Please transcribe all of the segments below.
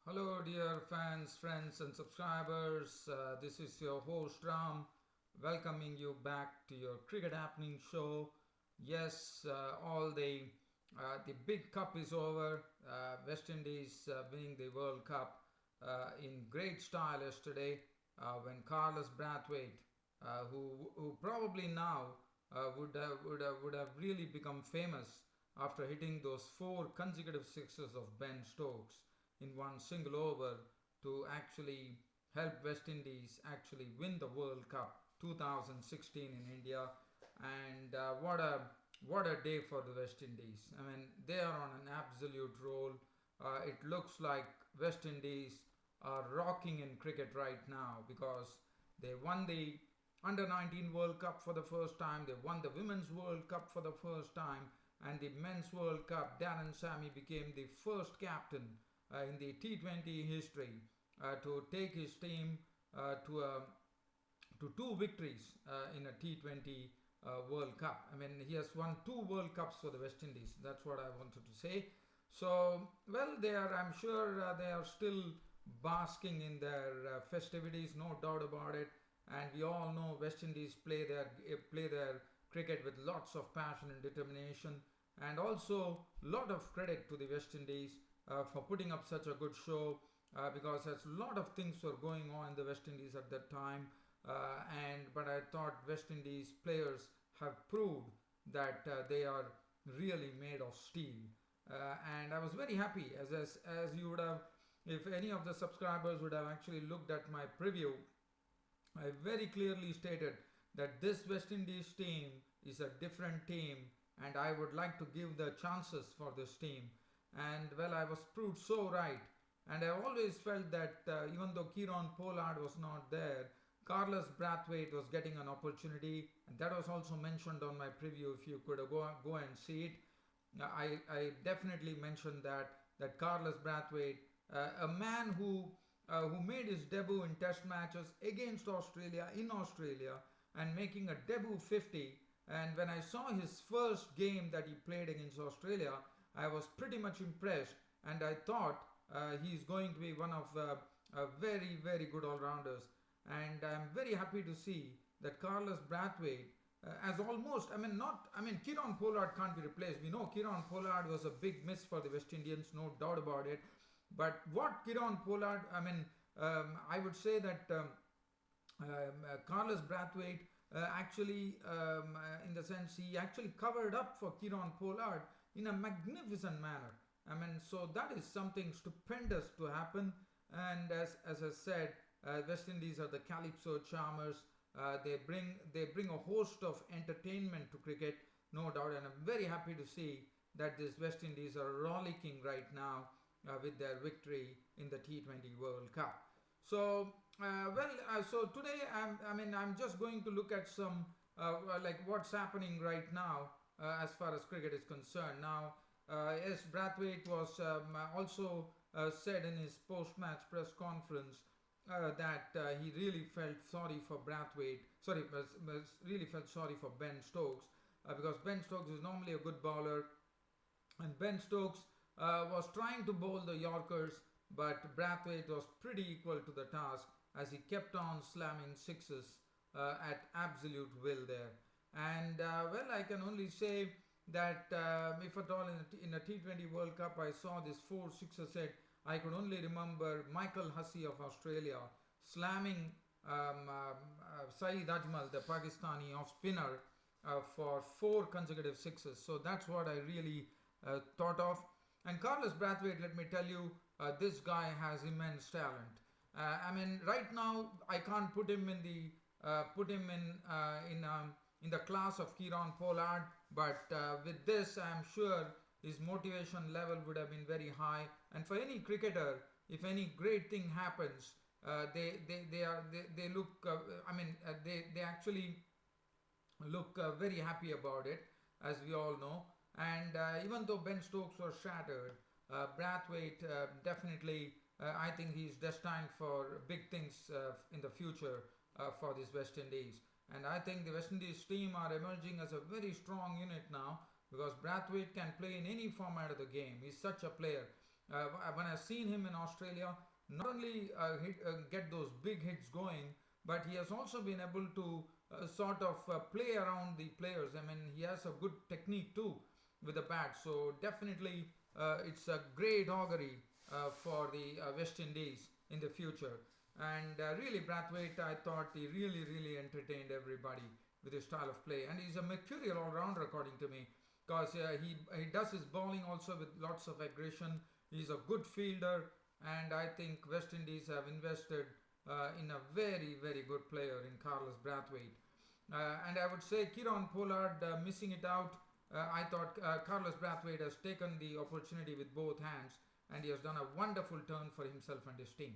Hello, dear fans, friends, and subscribers. This is your host Ram, welcoming you back to your Cricket Happening show. Yes, all the big cup is over. West Indies winning the World Cup in great style yesterday when Carlos Brathwaite, who probably now would have really become famous after hitting those four consecutive sixes of Ben Stokes in one single over to actually help West Indies actually win the World Cup 2016 in India. And what a day for the West Indies. I mean, they are on an absolute roll. It looks like West Indies are rocking in cricket right now because they won the under 19 World Cup for the first time, they won the Women's World Cup for the first time, and the Men's World Cup. Darren Sammy became the first captain in the T20 history to take his team to two victories in a T20 World Cup. I mean, he has won two World Cups for the West Indies. That's what I wanted to say. So, well, I'm sure they are still basking in their festivities, no doubt about it. And we all know West Indies play their cricket with lots of passion and determination, and also lot of credit to the West Indies for putting up such a good show because there's a lot of things were going on in the West Indies at that time. But I thought West Indies players have proved that they are really made of steel. And I was very happy as you would have, if any of the subscribers would have actually looked at my preview, I very clearly stated that this West Indies team is a different team and I would like to give the chances for this team. And well, I was proved so right. And I always felt that even though Kieron Pollard was not there, Carlos Brathwaite was getting an opportunity, and that was also mentioned on my preview. If you could go and see it, I definitely mentioned that Carlos Brathwaite, a man who made his debut in Test matches against Australia in Australia and making a debut 50. And when I saw his first game that he played against Australia, I was pretty much impressed, and I thought he's going to be one of very very good all rounders. And I'm very happy to see that Carlos Brathwaite as almost, Kieron Pollard can't be replaced. We know Kieron Pollard was a big miss for the West Indians, no doubt about it. But what Kieron Pollard, I would say that Carlos Brathwaite actually, in the sense he actually covered up for Kieron Pollard in a magnificent manner. So that is something stupendous to happen. And as I said, West Indies are the Calypso Charmers. They bring a host of entertainment to cricket, no doubt. And I'm very happy to see that these West Indies are rollicking right now with their victory in the T20 World Cup. So so today I'm just going to look at some like what's happening right now as far as cricket is concerned. Now, yes, Brathwaite was also said in his post-match press conference that he really felt sorry for Brathwaite. Sorry, really felt sorry for Ben Stokes because Ben Stokes is normally a good bowler, and Ben Stokes was trying to bowl the Yorkers, but Brathwaite was pretty equal to the task as he kept on slamming sixes at absolute will there. And I can only say that if at all in a T20 World Cup I saw this 4 6 set, I could only remember Michael Hussey of Australia slamming Saeed Ajmal, the Pakistani off spinner, for four consecutive sixes. So that's what I really thought of. And Carlos Brathwaite, let me tell you, this guy has immense talent. Right now I can't put him in the class of Kieron Pollard, but with this, I'm sure his motivation level would have been very high. And for any cricketer, if any great thing happens, they look. They actually look very happy about it, as we all know. And even though Ben Stokes was shattered, Brathwaite definitely, I think he's destined for big things in the future for this West Indies. And I think the West Indies team are emerging as a very strong unit now because Brathwaite can play in any format of the game. He's such a player. When I've seen him in Australia, not only get those big hits going, but he has also been able to sort of play around the players. I mean, he has a good technique too with the bat. So definitely, it's a great augury for the West Indies in the future. And really, Brathwaite, I thought he really entertained everybody with his style of play. And he's a mercurial all-rounder, according to me, because he does his bowling also with lots of aggression. He's a good fielder, and I think West Indies have invested in a very good player in Carlos Brathwaite. And I would say Kieron Pollard missing it out. I thought Carlos Brathwaite has taken the opportunity with both hands, and he has done a wonderful turn for himself and his team.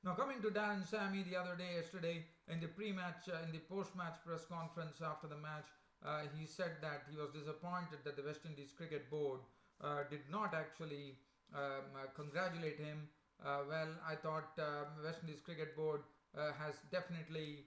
Now coming to Darren Sammy yesterday in the in the post-match press conference after the match, he said that he was disappointed that the West Indies Cricket Board did not actually congratulate him. Well, I thought West Indies Cricket Board has definitely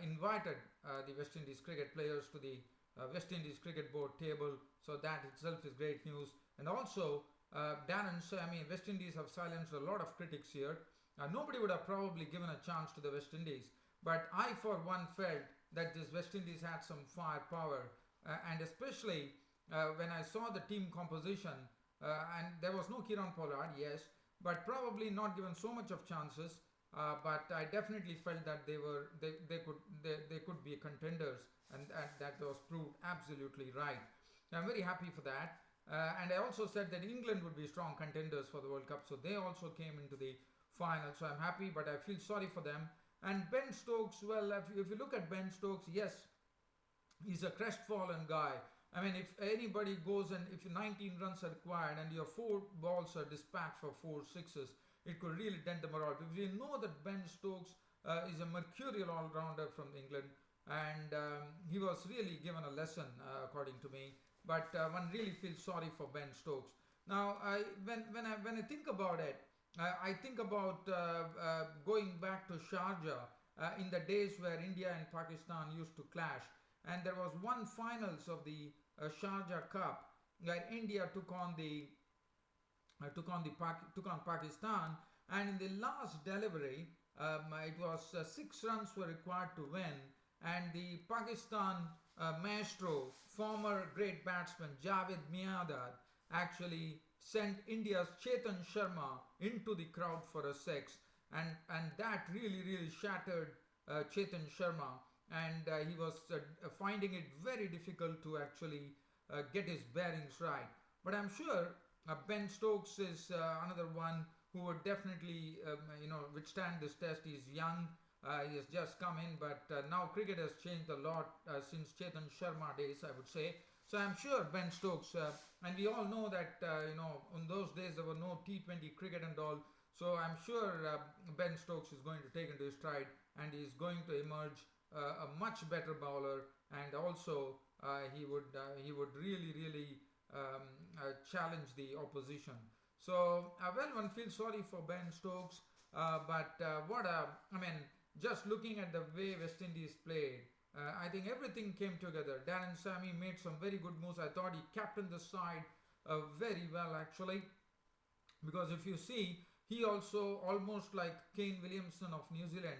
invited the West Indies cricket players to the West Indies Cricket Board table, so that itself is great news. And also, Darren Sammy, West Indies have silenced a lot of critics here. Nobody would have probably given a chance to the West Indies, but I for one felt that this West Indies had some firepower, and especially when I saw the team composition, and there was no Kieron Pollard, yes, but probably not given so much of chances. But I definitely felt that they could be contenders, and that was proved absolutely right. I'm very happy for that. And I also said that England would be strong contenders for the World Cup, so they also came into the final. So I'm happy, but I feel sorry for them. And Ben Stokes, well, if you look at Ben Stokes, yes, he's a crestfallen guy. I mean, if anybody goes and if 19 runs are required and your 4 balls are dispatched for 4 sixes, it could really dent the morale. Because we know that Ben Stokes is a mercurial all-rounder from England, and he was really given a lesson, according to me. But one really feels sorry for Ben Stokes. Now, when I think about it, I think about going back to Sharjah in the days where India and Pakistan used to clash, and there was one finals of the Sharjah Cup where India took on Pakistan, and in the last delivery, it was 6 runs were required to win, and the Pakistan maestro, former great batsman Javed Miandad, actually sent India's Chetan Sharma into the crowd for a 6, and that really shattered Chetan Sharma, and he was finding it very difficult to actually get his bearings right. But I'm sure Ben Stokes is another one who would definitely withstand this test. He's young, he has just come in, but now cricket has changed a lot since Chetan Sharma days, I would say. So I'm sure Ben Stokes, and we all know that in those days there were no T20 cricket and all. So I'm sure Ben Stokes is going to take into his stride, and he is going to emerge a much better bowler, and also he would really challenge the opposition. So well, one feels sorry for Ben Stokes, but just looking at the way West Indies played, I think everything came together. Darren Sammy made some very good moves. I thought he captained the side very well, actually, because if you see, he also, almost like Kane Williamson of New Zealand,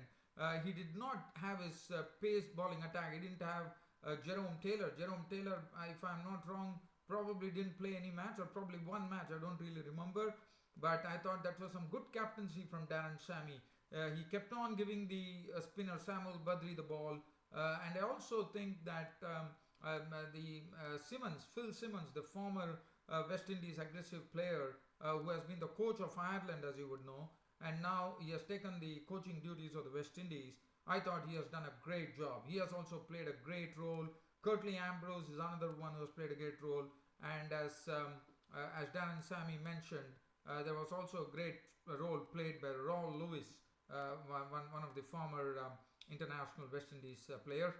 he did not have his pace bowling attack. He didn't have Jerome Taylor. Jerome Taylor, if I'm not wrong, probably didn't play any match, or probably one match, I don't really remember. But I thought that was some good captaincy from Darren Sammy. He kept on giving the spinner Samuel Badri the ball. And I also think that Phil Simmons, the former West Indies aggressive player, who has been the coach of Ireland, as you would know, and now he has taken the coaching duties of the West Indies. I thought he has done a great job. He has also played a great role. Curtly Ambrose is another one who has played a great role. And as Darren Sammy mentioned, there was also a great role played by Raul Lewis, one of the former international West Indies player.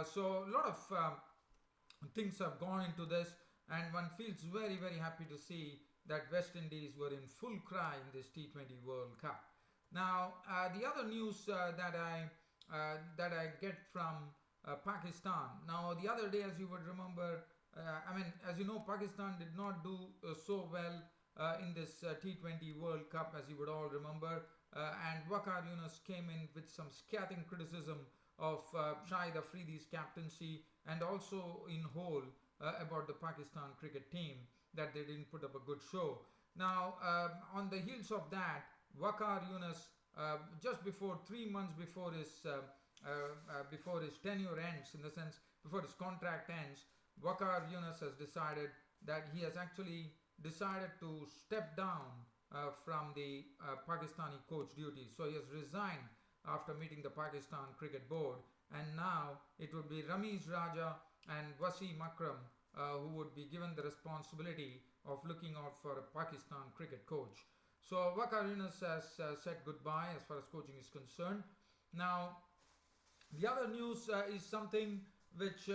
So a lot of things have gone into this, and one feels very happy to see that West Indies were in full cry in this T20 World Cup. Now, the other news that I get from Pakistan. Now, the other day, as you would remember, as you know, Pakistan did not do so well in this T20 World Cup, as you would all remember. And Waqar Yunus came in with some scathing criticism of Shahid Afridi's captaincy, and also in whole about the Pakistan cricket team, that they didn't put up a good show. Now, on the heels of that, Waqar Yunus, just before 3 months before his tenure ends, in the sense before his contract ends, Waqar Yunus has decided that he has actually decided to step down from the Pakistani coach duties. So he has resigned after meeting the Pakistan Cricket Board, and now it would be Ramiz Raja and Wasim Akram who would be given the responsibility of looking out for a Pakistan cricket coach. So Waqar Yunus has said goodbye as far as coaching is concerned. Now, the other news is something which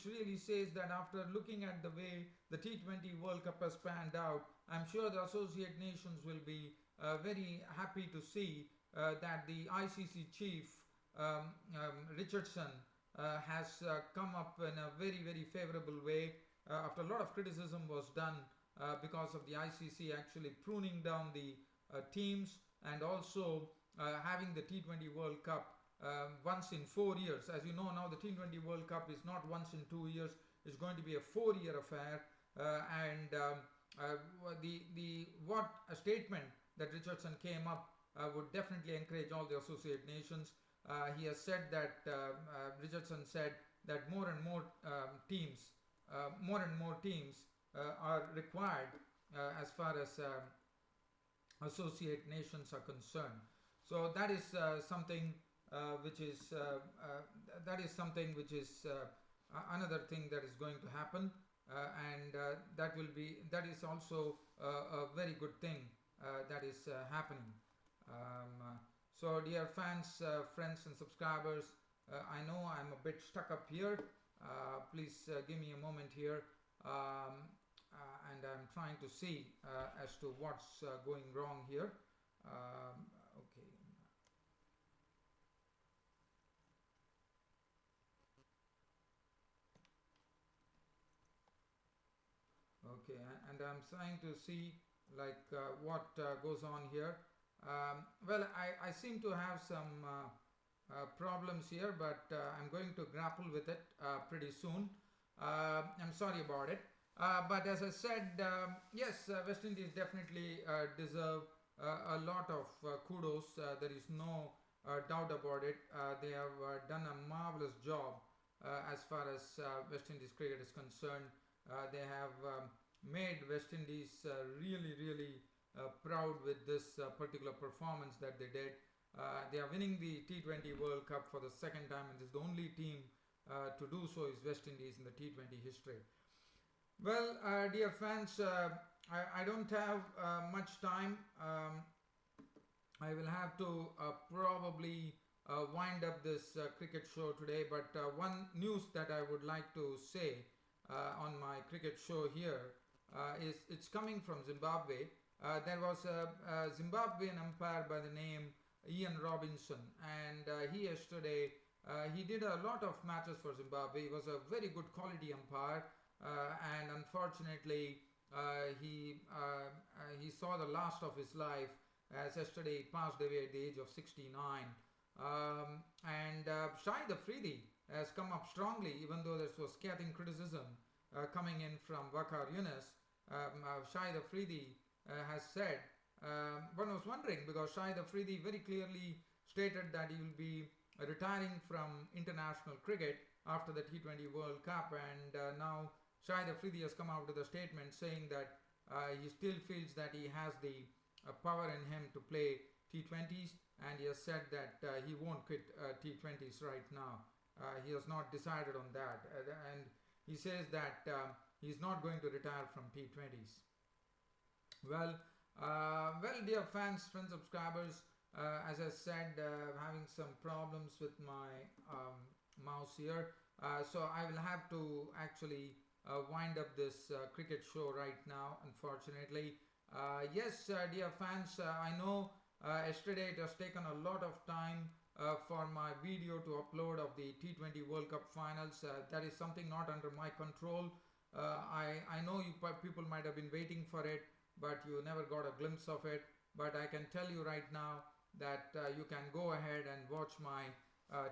really says that after looking at the way the T20 World Cup has panned out, I'm sure the Associate Nations will be very happy to see that the ICC chief Richardson has come up in a very, very favorable way after a lot of criticism was done because of the ICC actually pruning down the teams, and also having the T20 World Cup once in 4 years. As you know now, the T20 World Cup is not once in 2 years, it's going to be a 4-year affair. What a statement that Richardson came up would definitely encourage all the associate nations. He has said that Richardson said that more and more teams are required as far as associate nations are concerned. So that is something which is another thing that is going to happen, and that is also a very good thing that is happening. So dear fans, friends and subscribers, I know I'm a bit stuck up here. Please give me a moment here, and I'm trying to see as to what's going wrong here. Okay. Okay, and I'm trying to see like what goes on here. Well, I seem to have some problems here, but I'm going to grapple with it pretty soon. I'm sorry about it. But as I said, yes, West Indies definitely deserve a lot of kudos. There is no doubt about it. They have done a marvelous job as far as West Indies cricket is concerned. They have made West Indies really, really proud with this particular performance that they did. They are winning the T20 World Cup for the second time, and this is the only team to do so is West Indies in the T20 history. Well, dear fans, I don't have much time. I will have to probably wind up this cricket show today, but one news that I would like to say on my cricket show here is it's coming from Zimbabwe. There was a Zimbabwean umpire by the name Ian Robinson, and he yesterday he did a lot of matches for Zimbabwe. He was a very good quality umpire, and unfortunately he saw the last of his life as yesterday he passed away at the age of 69. Shahid Afridi has come up strongly, even though there was scathing criticism coming in from Waqar Yunus. Shahid Afridi has said, one was wondering, because Shahid Afridi very clearly stated that he will be retiring from international cricket after the T20 World Cup, and now Shahid Afridi has come out with a statement saying that he still feels that he has the power in him to play T20s, and he has said that he won't quit T20s right now. He has not decided on that, and he says that he's not going to retire from T20s. Well, dear fans, friends, subscribers, as I said, having some problems with my mouse here, so I will have to actually wind up this cricket show right now, unfortunately. Yes, dear fans, I know yesterday it has taken a lot of time for my video to upload of the T20 World Cup finals. That is something not under my control. I know people might have been waiting for it, but you never got a glimpse of it. But I can tell you right now that you can go ahead and watch my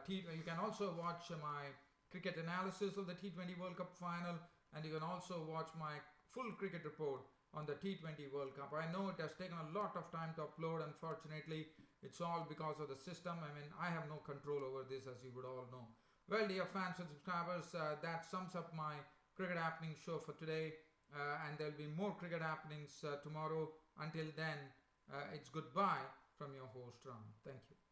you can also watch my cricket analysis of the T20 World Cup final, and you can also watch my full cricket report on the T20 World Cup. I know it has taken a lot of time to upload. Unfortunately, it's all because of the system. I mean, I have no control over this, as you would all know. Well, dear fans and subscribers, that sums up my cricket happening show for today, and there'll be more cricket happenings tomorrow. Until then, it's goodbye from your host Ram. Thank you.